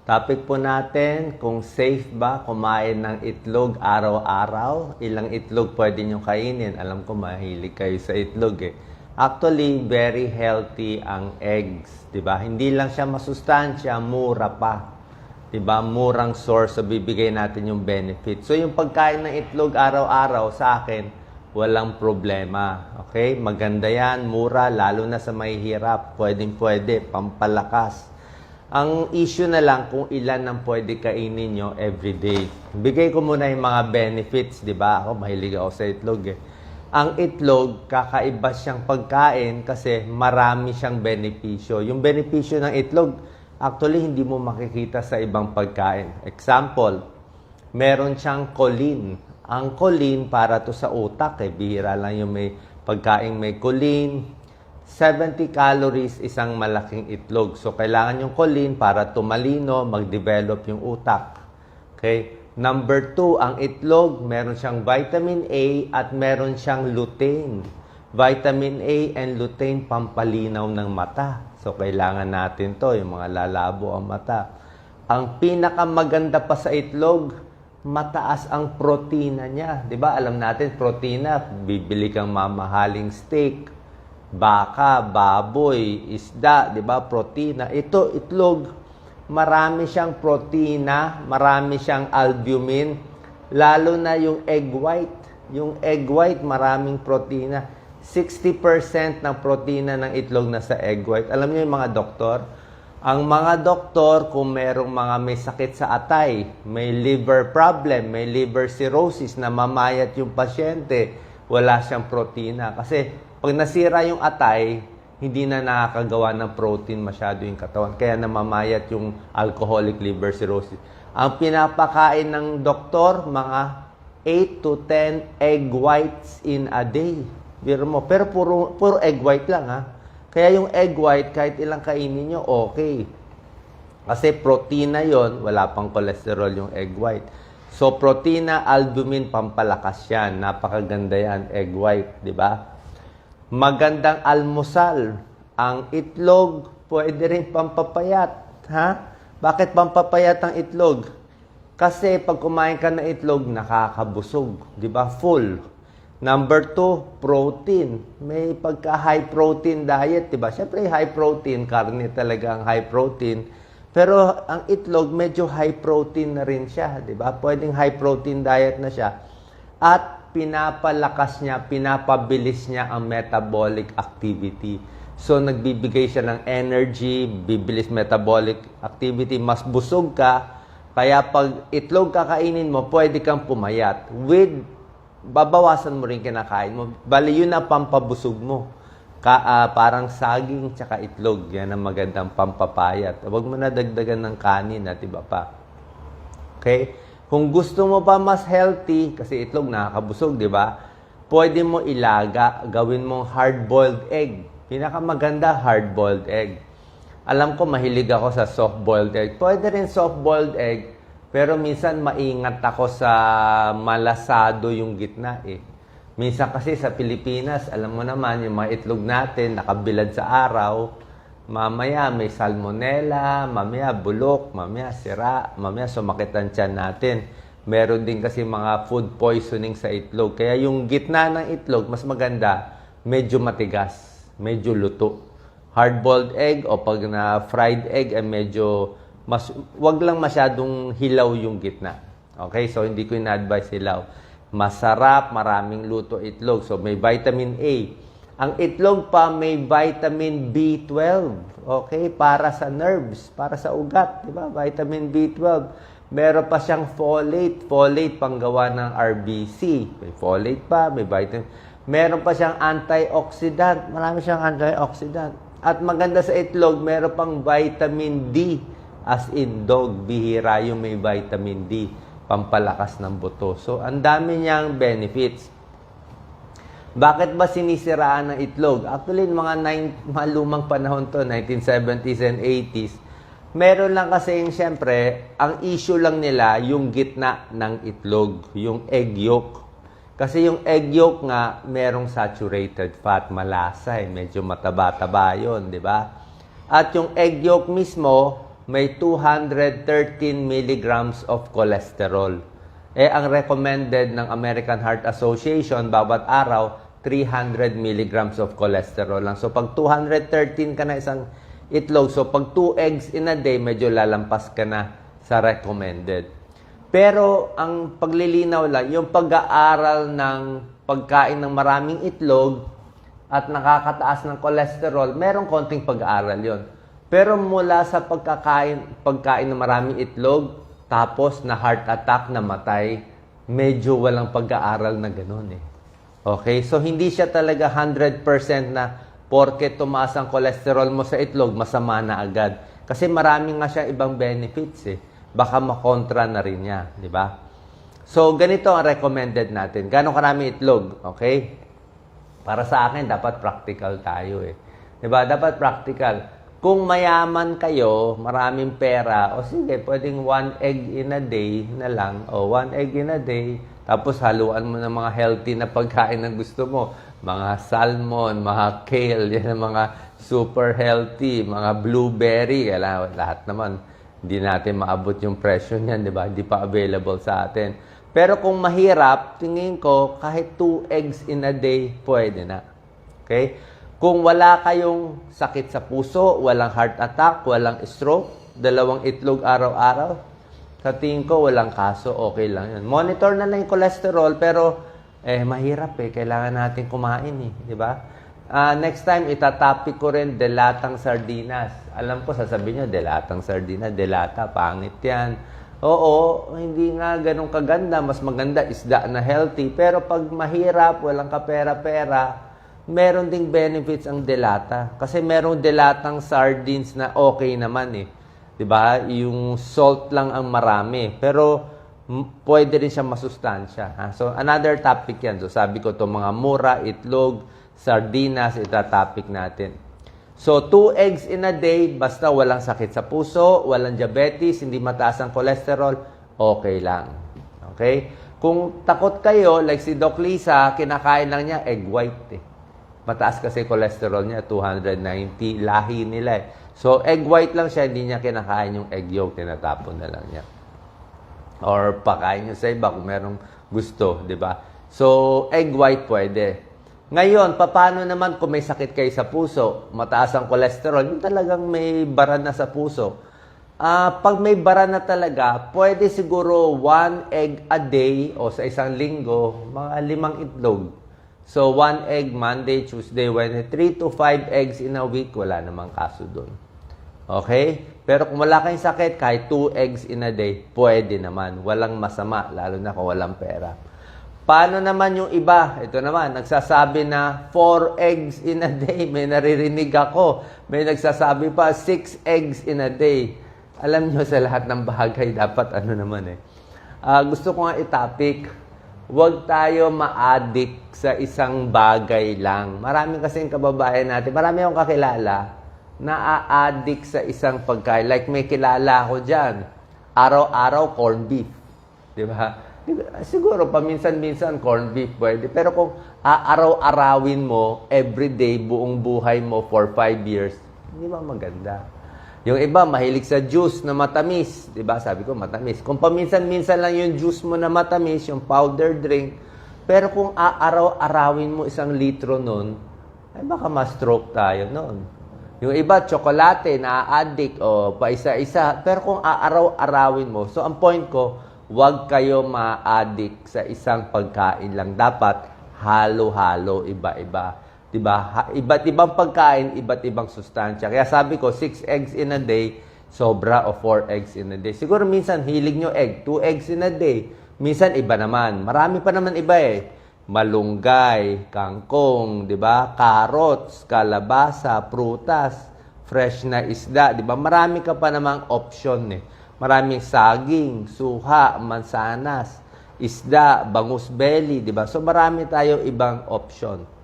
Topic po natin, kung safe ba kumain ng itlog araw-araw? Ilang itlog pwede nyo kainin? Alam ko mahilig kayo sa itlog eh. Actually, very healthy ang eggs, 'di ba? Hindi lang siya masustansya, mura pa. 'Di ba? Murang source, so bibigay natin yung benefit. So yung pagkain ng itlog araw-araw sa akin, walang problema. Okay? Maganda 'yan, mura, lalo na sa mahihirap. Pwedeng-pwede, pampalakas. Ang issue na lang kung ilan ang pwede kainin nyo everyday. Bigay ko muna yung mga benefits, di ba? Ako, mahilig ako sa itlog eh. Ang itlog, kakaiba siyang pagkain kasi marami siyang benepisyo. Yung benepisyo ng itlog, actually hindi mo makikita sa ibang pagkain. Example, meron siyang choline. Ang choline para to sa utak eh. Bihira lang yung may pagkain may choline. 70 calories isang malaking itlog. So, kailangan yung choline para tumalino, mag-develop yung utak. Okay? Number 2, ang itlog, meron siyang vitamin A at meron siyang lutein. Vitamin A and lutein, pampalinaw ng mata. So, kailangan natin to, yung mga lalabo ang mata. Ang pinakamaganda pa sa itlog, mataas ang protina niya. 'Di ba? Alam natin, protina, bibili kang mamahaling steak, baka, baboy, isda, 'di ba? Protina. Ito, itlog, marami siyang protina, marami siyang albumin, lalo na yung egg white. Yung egg white, maraming protina. 60% ng protina ng itlog nasa egg white. Alam niyo yung mga doktor? Ang mga doktor, kung merong mga may sakit sa atay, may liver problem, may liver cirrhosis, na mamayat yung pasyente, wala siyang protina. Kasi pag nasira yung atay, hindi na nakakagawa ng protein masyado yung katawan. Kaya namamayat yung alcoholic liver cirrhosis. Ang pinapakain ng doktor, mga 8 to 10 egg whites in a day. Pero puro egg white lang ha. Kaya yung egg white, kahit ilang kainin nyo, okay. Kasi protina yon, wala pang cholesterol yung egg white. So protina, albumin, pampalakas yan. Napakaganda yan, egg white, di ba? Magandang almusal. Ang itlog, pwede rin pampapayat. Ha? Bakit pampapayat ang itlog? Kasi pag kumain ka ng itlog, nakakabusog. Di ba? Full. Number 2, protein. May pagka-high protein diet, di ba? Siyempre, high protein, karne talaga ang high protein. Pero ang itlog, medyo high protein na rin siya, di ba? Pwedeng high protein diet na siya. At pinapalakas niya, pinapabilis niya ang metabolic activity. So, nagbibigay siya ng energy, bibilis metabolic activity, mas busog ka. Kaya pag itlog kakainin mo, pwede kang pumayat. Babawasan mo rin kinakain mo. Bali, yun ang pampabusog mo. Parang saging tsaka itlog. Yan ang magandang pampapayat. Huwag mo na dagdagan ng kanin at iba pa. Okay? Kung gusto mo pa mas healthy, kasi itlog nakakabusog, di ba? Pwede mo ilaga, gawin mong hard-boiled egg. Pinakamaganda, hard-boiled egg. Alam ko, mahilig ako sa soft-boiled egg. Pwede rin soft-boiled egg, pero minsan maingat ako sa malasado yung gitna eh. Minsan kasi sa Pilipinas, alam mo naman, yung mga itlog natin, nakabilad sa araw, mamaya may salmonella, mamaya bulok, mamaya sira, mamaya sumakit ang tiyan natin. Meron din kasi mga food poisoning sa itlog. Kaya yung gitna ng itlog, mas maganda, medyo matigas, medyo luto. Hard-boiled egg o pag na fried egg ay medyo wag lang masyadong hilaw yung gitna. Okay? So, hindi ko ina-advise hilaw. Masarap, maraming luto itlog. So, may vitamin A. Ang itlog pa may vitamin B12. Okay? Para sa nerves, para sa ugat. Diba? Vitamin B12. Meron pa siyang folate. Folate, panggawa ng RBC. May folate pa, may vitamin. Meron pa siyang antioxidant. Marami siyang antioxidant. At maganda sa itlog, meron pang vitamin D. As in dog, bihira yung may vitamin D, pampalakas ng buto. So, ang dami niyang benefits. Bakit ba sinisiraan ng itlog? Actually, mga lumang panahon to, 1970s and 80s, meron lang kasi yung siyempre, ang issue lang nila, yung gitna ng itlog, yung egg yolk. Kasi yung egg yolk nga, merong saturated fat, malasa medyo mataba-taba yun, di ba? At yung egg yolk mismo, may 213 milligrams of cholesterol. Ang recommended ng American Heart Association, bawat araw, 300 milligrams of cholesterol lang. So, pag 213 ka na isang itlog, so pag 2 eggs in a day, medyo lalampas ka na sa recommended. Pero, ang paglilinaw lang, yung pag-aaral ng pagkain ng maraming itlog at nakakataas ng cholesterol, merong konting pag-aaral yon. Pero mula sa pagkain ng maraming itlog, tapos na heart attack, na matay, medyo walang pag-aaral na ganun eh. Okay? So, hindi siya talaga 100% na porke tumaas ang cholesterol mo sa itlog, masama na agad. Kasi marami nga siya ibang benefits eh. Baka makontra na rin niya. Di ba? So, ganito ang recommended natin. Gano'ng karami itlog? Okay? Para sa akin, dapat practical tayo eh. Di ba? Dapat practical. Kung mayaman kayo, maraming pera, o sige, pwedeng 1 egg in a day na lang, o 1 egg in a day, tapos haluan mo ng mga healthy na pagkain na gusto mo. Mga salmon, mga kale, yan ang mga super healthy, mga blueberry, lahat naman. Hindi natin maabot yung presyo niyan, di ba? Hindi pa available sa atin. Pero kung mahirap, tingin ko, kahit 2 eggs in a day, pwede na. Okay? Kung wala kayong sakit sa puso, walang heart attack, walang stroke, 2 itlog araw-araw, sa tingin ko walang kaso, okay lang yun. Monitor na lang yung cholesterol, pero mahirap eh. Kailangan natin kumain eh. Di ba? Next time, itatopic ko rin delatang sardinas. Alam ko, sasabihin nyo, delatang sardinas, delata, pangit yan. Oo, hindi nga ganun kaganda. Mas maganda isda na healthy. Pero pag mahirap, walang kapera-pera, meron ding benefits ang delata. Kasi merong delatang sardines na okay naman eh. 'Di ba? Yung salt lang ang marami. Pero pwede rin siya masustansya. Ha? So, another topic yan. So, sabi ko to mga mura, itlog, sardinas, itatopic natin. So, 2 eggs in a day, basta walang sakit sa puso, walang diabetes, hindi mataas ang cholesterol, okay lang. Okay? Kung takot kayo, like si Doc Lisa, kinakain lang niya egg white eh. Mataas kasi cholesterol niya, 290, lahi nila eh. So, egg white lang siya, hindi niya kinakain yung egg yolk, tinatapon na lang niya. Or pakain niya sa iba kung merong gusto, di ba? So, egg white pwede. Ngayon, paano naman kung may sakit kayo sa puso, mataas ang cholesterol, yung talagang may bara na sa puso. Pag may bara na talaga, pwede siguro 1 egg a day o sa isang linggo, mga 5 itlog. So, 1 egg Monday, Tuesday, Wednesday, 3 to 5 eggs in a week, wala namang kaso doon. Okay? Pero kung wala kayong sakit, kahit 2 eggs in a day, pwede naman. Walang masama, lalo na kung walang pera. Paano naman yung iba? Ito naman, nagsasabi na 4 eggs in a day. May naririnig ako. May nagsasabi pa 6 eggs in a day. Alam nyo, sa lahat ng bagay, dapat ano naman eh. Gusto ko nga i-topic, huwag tayo ma-addict sa isang bagay lang. Marami kasing kababayan natin, marami akong kakilala na a-addict sa isang pagkain. Like may kilala ako dyan, araw-araw corned beef. Di ba? Siguro paminsan-minsan corned beef pwede. Pero kung araw-arawin mo, everyday, buong buhay mo for 5 years, hindi ba maganda? Yung iba, mahilig sa juice na matamis. Diba? Sabi ko, matamis. Kung paminsan-minsan lang yung juice mo na matamis, yung powder drink, pero kung araw-arawin mo 1 litro nun, ay baka ma-stroke tayo nun. Yung iba, tsokolate, na-addict, o paisa-isa. Pero kung araw-arawin mo, so ang point ko, huwag kayo ma-addict sa isang pagkain lang. Dapat halo-halo, iba-iba. Diba? Iba't ibang pagkain, iba't ibang sustansya. Kaya sabi ko, 6 eggs in a day, sobra o 4 eggs in a day. Siguro minsan, hilig nyo egg, 2 eggs in a day. Minsan, iba naman. Marami pa naman iba eh. Malunggay, kangkong, diba? Carrots, kalabasa, prutas, fresh na isda. Diba? Marami ka pa namang option eh. Maraming saging, suha, mansanas, isda, bangus belly, diba? So, marami tayo ibang option.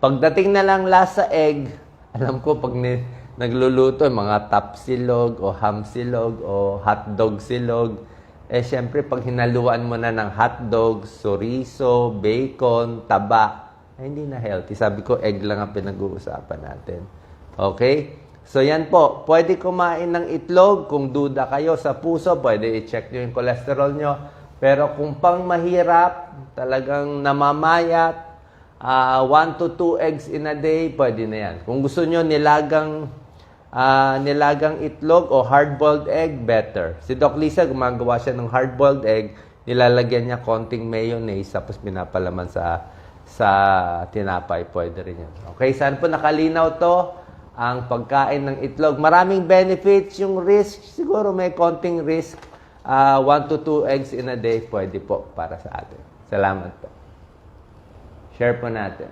Pagdating na lang last sa egg, alam ko pag nagluluto, mga tapsilog o ham silog o hotdog silog, syempre pag hinaluan mo na ng hotdog, chorizo, bacon, taba, hindi na healthy. Sabi ko, egg lang ang pinag-uusapan natin. Okay? So yan po, pwede kumain ng itlog. Kung duda kayo sa puso, pwede i-check nyo yung cholesterol nyo. Pero kung pang mahirap, talagang namamayat, 1 to 2 eggs in a day, pwede na yan. Kung gusto nyo nilagang itlog o hard-boiled egg, better. Si Doc Lisa, gumagawa siya ng hard-boiled egg, nilalagyan niya konting mayonnaise, tapos pinapalaman sa tinapay, pwede rin yan. Okay, saan po nakalinaw to? Ang pagkain ng itlog. Maraming benefits, yung risk, siguro may konting risk. 1 to 2 eggs in a day, pwede po para sa atin. Salamat po. Share po natin.